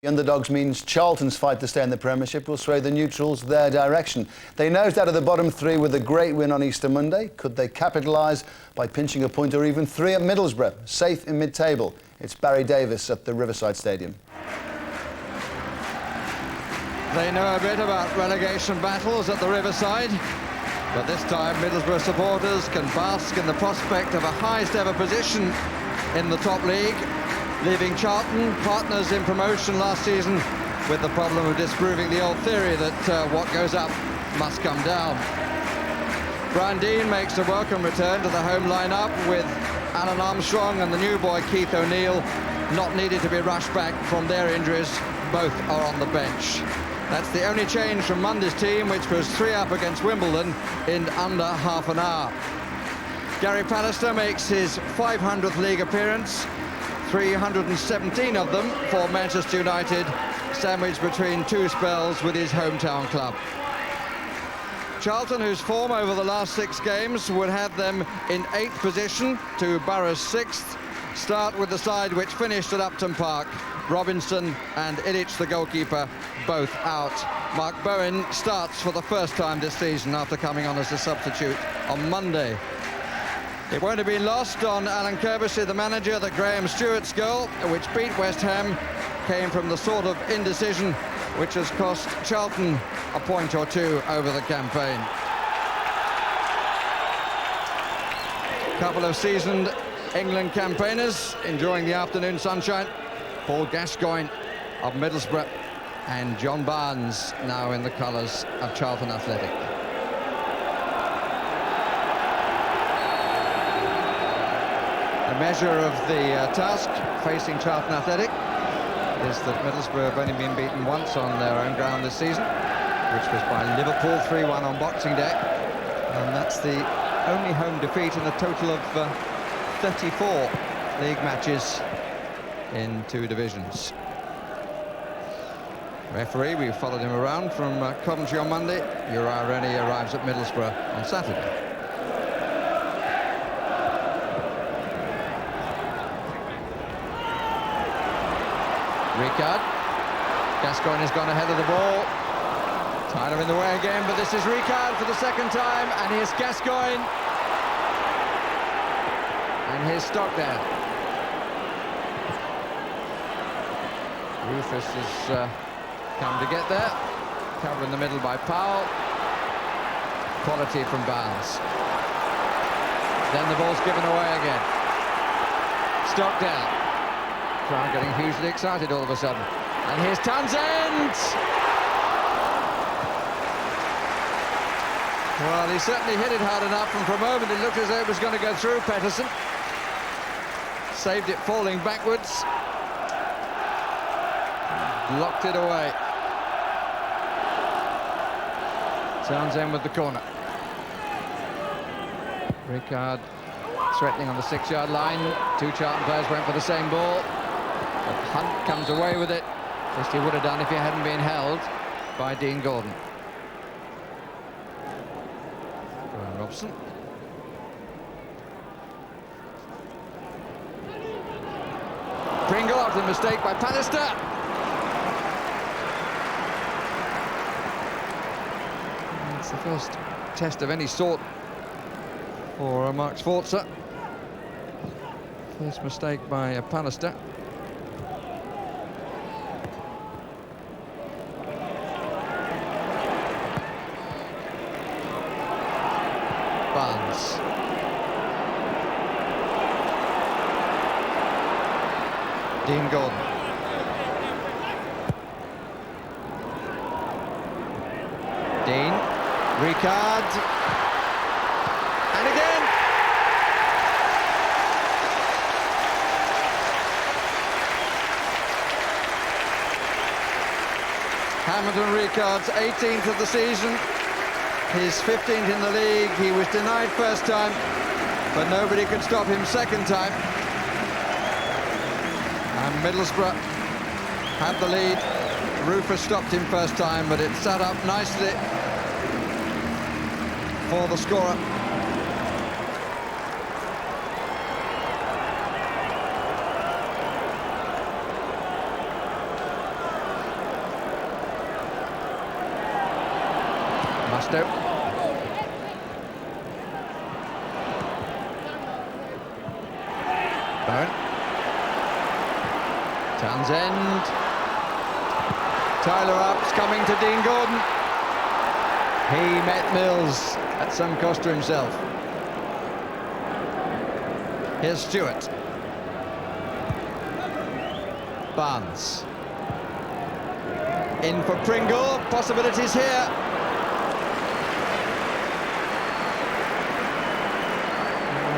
The underdogs means Charlton's fight to stay in the Premiership will sway the neutrals their direction. They nosed out of the bottom three with a great win on Easter Monday. Could they capitalise by pinching a point or even three at Middlesbrough, safe in mid-table? It's Barry Davis at the Riverside Stadium. They know a bit about relegation battles at the Riverside, but this time Middlesbrough supporters can bask in the prospect of a highest ever position in the top league, leaving Charlton, partners in promotion last season, with the problem of disproving the old theory that what goes up must come down. Deane makes a welcome return to the home lineup, with Alan Armstrong and the new boy Keith O'Neill not needed to be rushed back from their injuries. Both are on the bench. That's the only change from Monday's team, which was 3 up against Wimbledon in under half an hour. Gary Pallister makes his 500th league appearance, 317 of them for Manchester United, sandwiched between 2 spells with his hometown club. Charlton, whose form over the last 6 games would have them in 8th position to Borough's 6th, start with the side which finished at Upton Park. Robinson and Illich, the goalkeeper, both out. Mark Bowen starts for the first time this season after coming on as a substitute on Monday. It won't have been lost on Alan Kirbyshire, the manager, that Graham Stuart's goal, which beat West Ham, came from the sort of indecision which has cost Charlton a point or 2 over the campaign. Couple of seasoned England campaigners enjoying the afternoon sunshine. Paul Gascoigne of Middlesbrough and John Barnes now in the colours of Charlton Athletic. A measure of the task facing Charlton Athletic is that Middlesbrough have only been beaten once on their own ground this season, which was by Liverpool 3-1 on Boxing Day, and that's the only home defeat in a total of 34 league matches in 2 divisions. Referee, we followed him around from Coventry on Monday. Uriah Rennie arrives at Middlesbrough on Saturday. Ricard. Gascoigne has gone ahead of the ball. Tyler in the way again, but this is Ricard for the 2nd time, and here's Gascoigne. And here's Stockdale. Rufus has come to get there. Cover in the middle by Powell. Quality from Barnes. Then the ball's given away again. Stockdale. Crowd getting hugely excited all of a sudden. And here's Townsend! Well, he certainly hit it hard enough, and for a moment it looked as though it was going to go through Petterson. Saved it falling backwards. Blocked it away. Townsend with the corner. Ricard threatening on the 6-yard line. 2 Charlton players went for the same ball. But Hunt comes away with it. At least he would have done if he hadn't been held by Deane Gordon. Brian Robson. Pringle after the mistake by Pallister. It's the first test of any sort for Mark Schwarzer. First mistake by Pallister. Barnes. Deane Gordon. Deane. Ricard. And again. Hamilton Ricard's 18th of the season. His 15th in the league. He was denied first time, but nobody could stop him second time. And Middlesbrough had the lead. Rufus stopped him first time, but it sat up nicely for the scorer. Mustoe. Bowen. Townsend. Tyler Up's coming to Deane Gordon. He met Mills at some cost to himself. Here's Stuart. Barnes. In for Pringle. Possibilities here.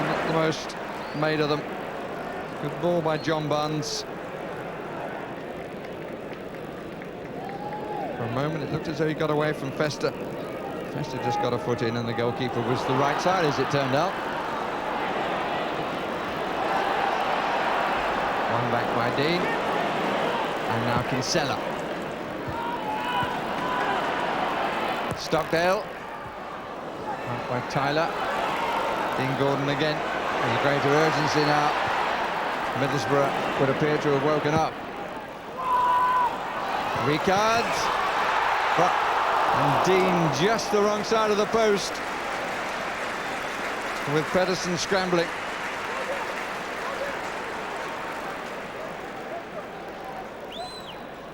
Not the most made of them. Good ball by John Barnes. For a moment it looked as though he got away from Festa. Festa just got a foot in and the goalkeeper was the right side, as it turned out. One back by Deane. And now Kinsella. Stockdale. Out by Tyler. Deane Gordon again. There's a greater urgency now. Middlesbrough would appear to have woken up. Ricard. And Deane just the wrong side of the post. With Petterson scrambling.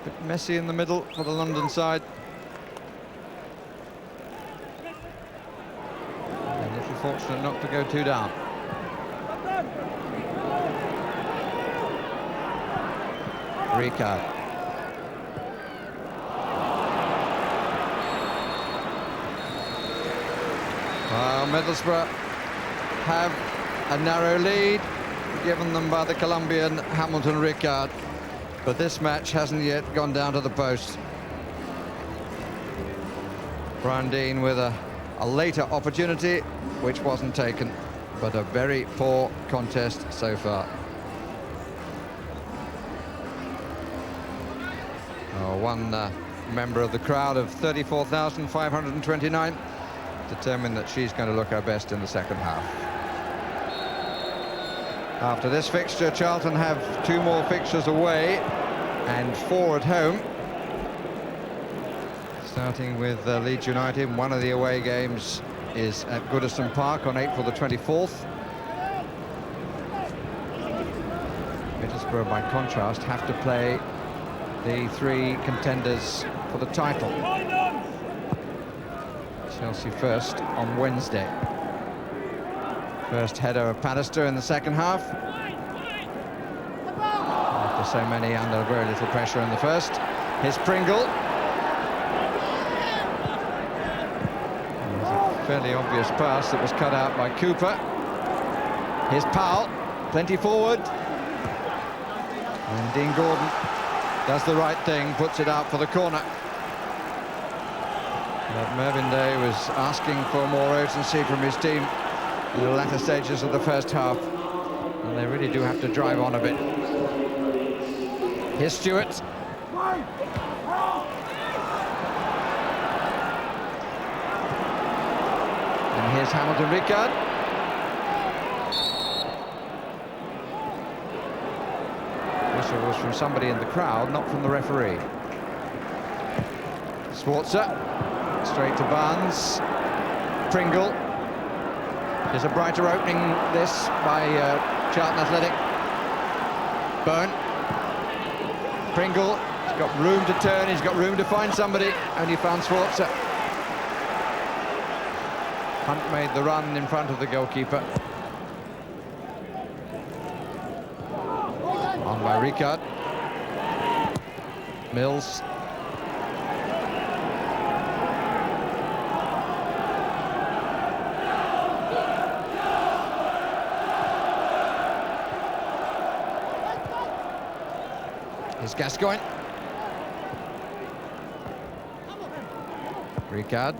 Bit messy in the middle for the London side. A little fortunate not to go two down. Ricard. Well, Middlesbrough have a narrow lead given them by the Colombian Hamilton Ricard, but this match hasn't yet gone down to the post. Brian Deane with a later opportunity which wasn't taken, but a very poor contest so far. One member of the crowd of 34,529 determined that she's going to look her best in the second half. After this fixture, Charlton have 2 more fixtures away and 4 at home. Starting with Leeds United, one of the away games is at Goodison Park on April the 24th. Middlesbrough, by contrast, have to play the 3 contenders for the title. Chelsea first on Wednesday. First header of Pallister in the second half. After so many under very little pressure in the first. Here's Pringle. There's a fairly obvious pass that was cut out by Cooper. Here's Powell, plenty forward. And Deane Gordon does the right thing, puts it out for the corner. But Mervyn Day was asking for more urgency from his team in the latter stages of the first half, and they really do have to drive on a bit. Here's Stuart. And here's Hamilton Ricard. Whistle was from somebody in the crowd, not from the referee. Schwarzer. Straight to Barnes. Pringle. There's a brighter opening this by Charlton Athletic. Bowen. Pringle. He's got room to turn, he's got room to find somebody. Only found Schwarzer. Hunt made the run in front of the goalkeeper. On by Ricard. Mills. Here's Gascoigne. Ricard.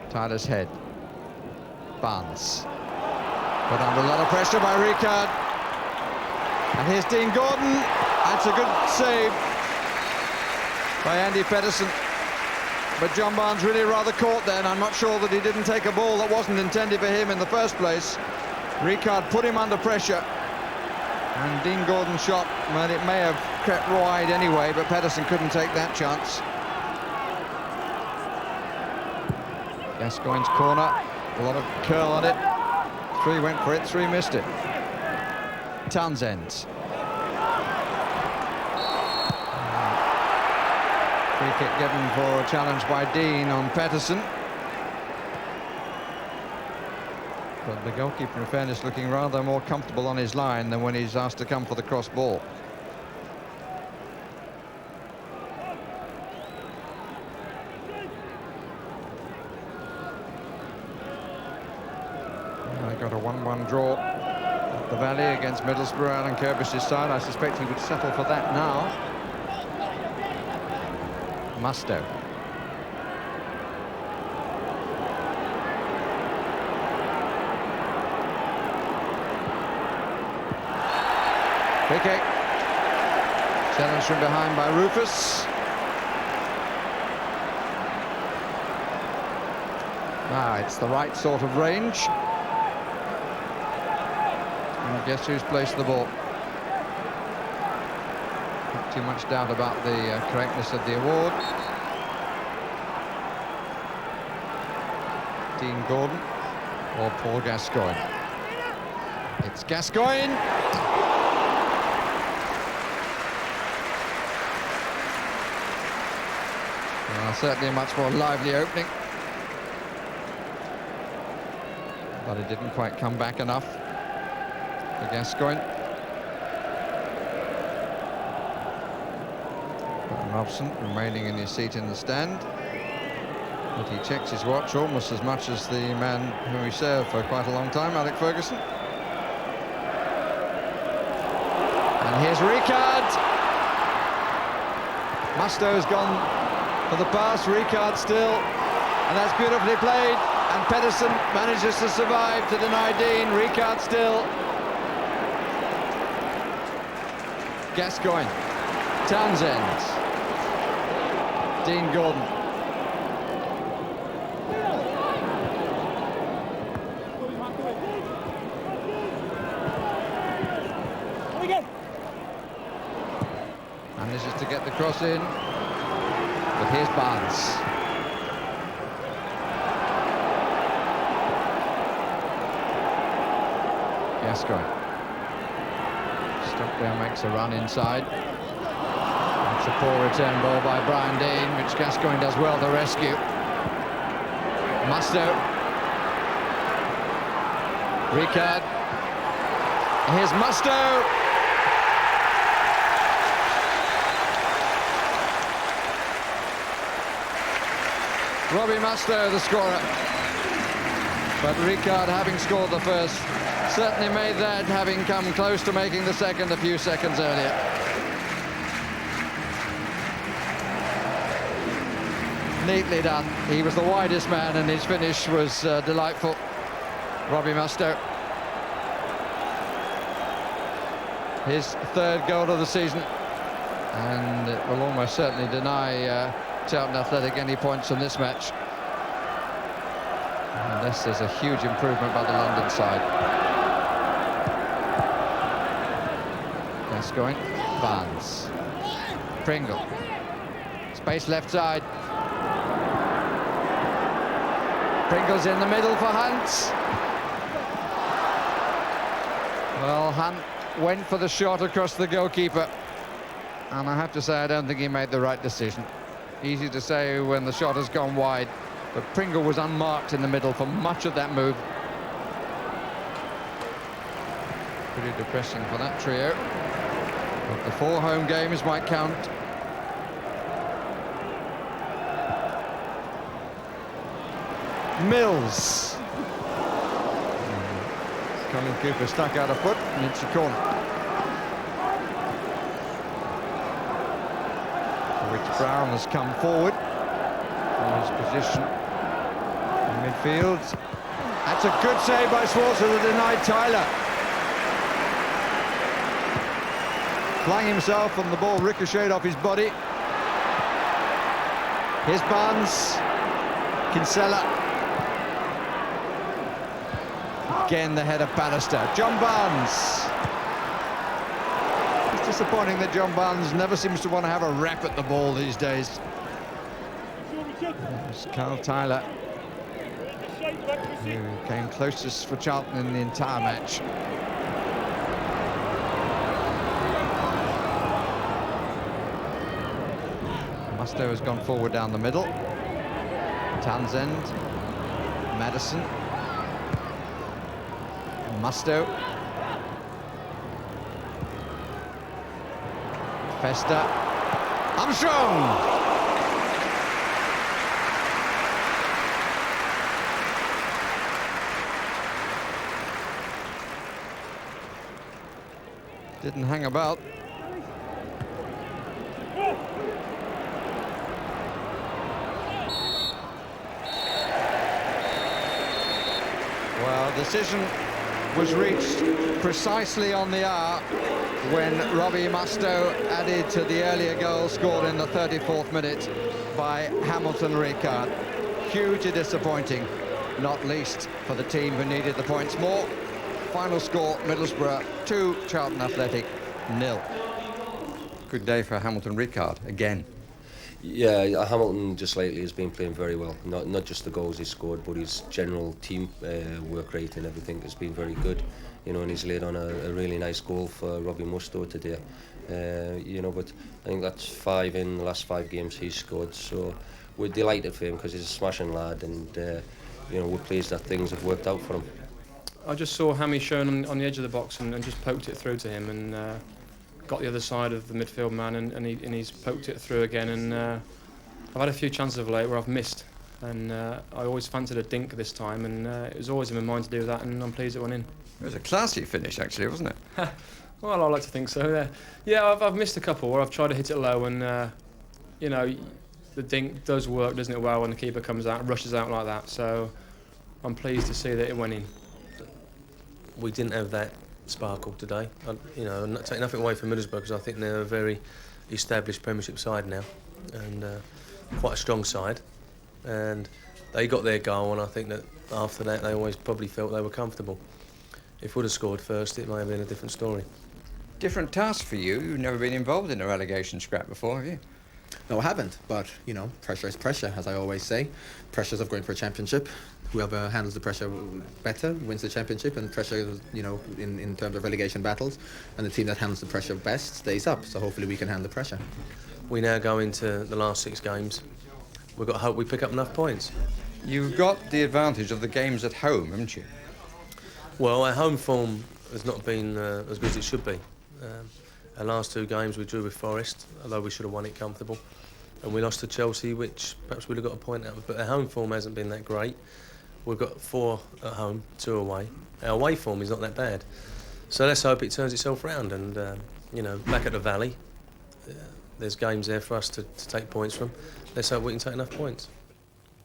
Tyler's head. Barnes. Put under a lot of pressure by Ricard. And here's Deane Gordon. That's a good save by Andy Petterson. But John Barnes really rather caught there, and I'm not sure that he didn't take a ball that wasn't intended for him in the first place. Ricard put him under pressure. And Deane Gordon's shot, well, it may have crept wide anyway, but Petterson couldn't take that chance. Gascoigne's corner, a lot of curl on it. 3 went for it, 3 missed it. Townsend. Free kick given for a challenge by Deane on Petterson. But the goalkeeper, in fairness, looking rather more comfortable on his line than when he's asked to come for the cross ball. They got a 1-1 draw at the Valley against Middlesbrough. Alan Kirbish's side, I suspect he would settle for that now. Mustoe. Free kick. Challenge from behind by Rufus. It's the right sort of range. And guess who's placed the ball? Not too much doubt about the correctness of the award. Deane Gordon or Paul Gascoigne. It's Gascoigne. Certainly a much more lively opening, but it didn't quite come back enough for Gascoigne. Robson remaining in his seat in the stand, but he checks his watch almost as much as the man who he served for quite a long time, Alec Ferguson. And here's Ricard. Mustoe's gone for the pass, Ricard still, and that's beautifully played, and Petterson manages to survive to deny Deane. Ricard still. Gascoigne, Townsend, Deane Gordon. Manages to get the cross in. But here's Barnes. Gascoigne. Stockdale makes a run inside. It's a poor return ball by Brian Deane, which Gascoigne does well to rescue. Mustoe. Ricard. Here's Mustoe. Robbie Mustoe, the scorer. But Ricard, having scored the first, certainly made that, having come close to making the second a few seconds earlier. Neatly done. He was the widest man, and his finish was delightful. Robbie Mustoe. His 3rd goal of the season, and it will almost certainly deny Charlton Athletic any points from this match, unless there's a huge improvement by the London side. Gascoigne, Barnes, Pringle, space left side. Pringle's in the middle for Hunt. Well, Hunt went for the shot across the goalkeeper, and I have to say I don't think he made the right decision. Easy to say when the shot has gone wide, but Pringle was unmarked in the middle for much of that move. Pretty depressing for that trio, but the 4 home games might count. Mills. Colin Cooper stuck out a foot, and it's a corner. Which Brown has come forward from his position in midfield. That's a good save by Schwarzer that denied Tyler. Flung himself and the ball ricocheted off his body. Here's Barnes. Kinsella. Again the head of Pallister. John Barnes. Disappointing that John Barnes never seems to want to have a rap at the ball these days. There's Carl Tyler who came closest for Charlton in the entire match. Mustoe has gone forward down the middle. Townsend, Maddison, Mustoe, Festa, Armstrong! Didn't hang about. Well, decision was reached precisely on the hour when Robbie Mustoe added to the earlier goal scored in the 34th minute by Hamilton Ricard. Hugely disappointing, not least for the team who needed the points more. Final score, Middlesbrough 2, Charlton Athletic 0. Good day for Hamilton Ricard again. Yeah, Hamilton just lately has been playing very well. Not just the goals he scored, but his general team work rate and everything has been very good. You know, and he's laid on a really nice goal for Robbie Mustoe today. You know, but I think that's 5 in the last 5 games he's scored. So we're delighted for him because he's a smashing lad, and you know, we're pleased that things have worked out for him. I just saw Hammy shown on the edge of the box and just poked it through to him, and got the other side of the midfield man, and he's poked it through again. And I've had a few chances of late where I've missed, and I always fancied a dink this time, and it was always in my mind to do that, and I'm pleased it went in. It was a classy finish, actually, wasn't it? Well, I like to think so. Yeah, I've missed a couple where I've tried to hit it low, and you know, the dink does work, doesn't it? Well, when the keeper comes out and rushes out like that. So I'm pleased to see that it went in. We didn't have that sparkle today. You know, not take nothing away from Middlesbrough, because I think they're a very established Premiership side now, and quite a strong side. And they got their goal, and I think that after that they always probably felt they were comfortable. If we'd have scored first, it may have been a different story. Different task for you. You've never been involved in a relegation scrap before, have you? No, I haven't, but, you know, pressure is pressure, as I always say. Pressures of going for a championship. Whoever handles the pressure better wins the championship, and pressure, you know, in terms of relegation battles, and the team that handles the pressure best stays up, so hopefully we can handle the pressure. We now go into the last 6 games. We've got to hope we pick up enough points. You've got the advantage of the games at home, haven't you? Well, our home form has not been as good as it should be. Our last 2 games we drew with Forest, although we should have won it comfortable. And we lost to Chelsea, which perhaps we'd have got a point out of. But our home form hasn't been that great. We've got 4 at home, 2 away. Our away form is not that bad. So let's hope it turns itself round. And, you know, back at the Valley, there's games there for us to take points from. Let's hope we can take enough points.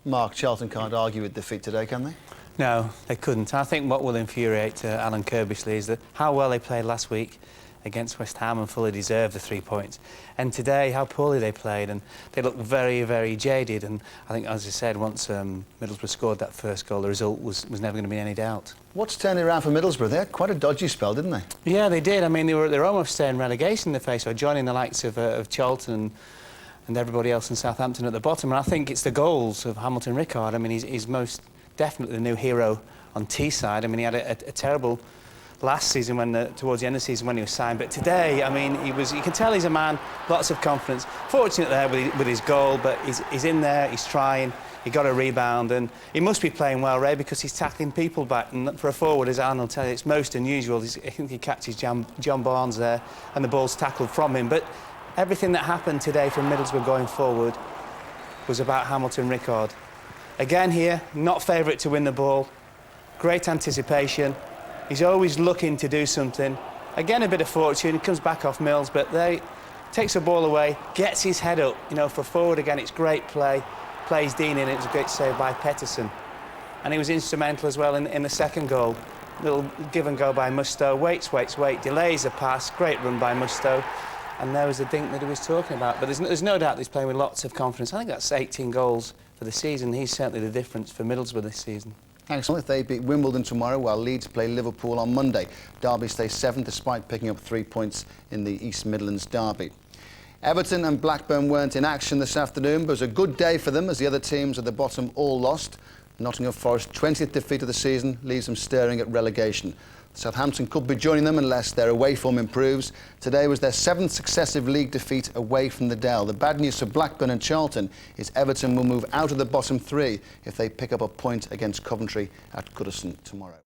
Mark, Charlton can't argue with defeat today, can they? No, they couldn't. I think what will infuriate Alan Kirbishley is that how well they played last week against West Ham and fully deserved the 3 points. And today, how poorly they played, and they looked very, very jaded. And I think, as I said, once Middlesbrough scored that first goal, the result was never going to be any doubt. What's turning around for Middlesbrough? They had quite a dodgy spell, didn't they? Yeah, they did. I mean, they were almost staying relegation in the face, or joining the likes of Charlton and everybody else in Southampton at the bottom. And I think it's the goals of Hamilton Ricard. I mean, he's most definitely the new hero on Teesside. I mean, he had a terrible last season towards the end of the season when he was signed, but today, I mean, you can tell he's a man, lots of confidence. Fortunate there with his goal, but he's in there, he's trying, he got a rebound, and he must be playing well, Ray, because he's tackling people back, and for a forward, as Arnold tells you, it's most unusual. I think he catches John Barnes there, and the ball's tackled from him, but everything that happened today from Middlesbrough going forward was about Hamilton Ricard. Again here, not favourite to win the ball, great anticipation. He's always looking to do something. Again, a bit of fortune, comes back off Mills, but they takes the ball away, gets his head up. You know, for forward again, it's great play. Plays Deane in, it was a great save by Petterson. And he was instrumental as well in the second goal. Little give and go by Mustoe, waits, delays the pass, great run by Mustoe. And there was the dink that he was talking about. But there's no doubt he's playing with lots of confidence. I think that's 18 goals for the season. He's certainly the difference for Middlesbrough this season. Thanks. If they beat Wimbledon tomorrow, while Leeds play Liverpool on Monday. Derby stays 7th despite picking up 3 points in the East Midlands derby. Everton and Blackburn weren't in action this afternoon, but it was a good day for them as the other teams at the bottom all lost. Nottingham Forest's 20th defeat of the season leaves them staring at relegation. Southampton could be joining them unless their away form improves. Today was their 7th successive league defeat away from the Dell. The bad news for Blackburn and Charlton is Everton will move out of the bottom 3 if they pick up a point against Coventry at Goodison tomorrow.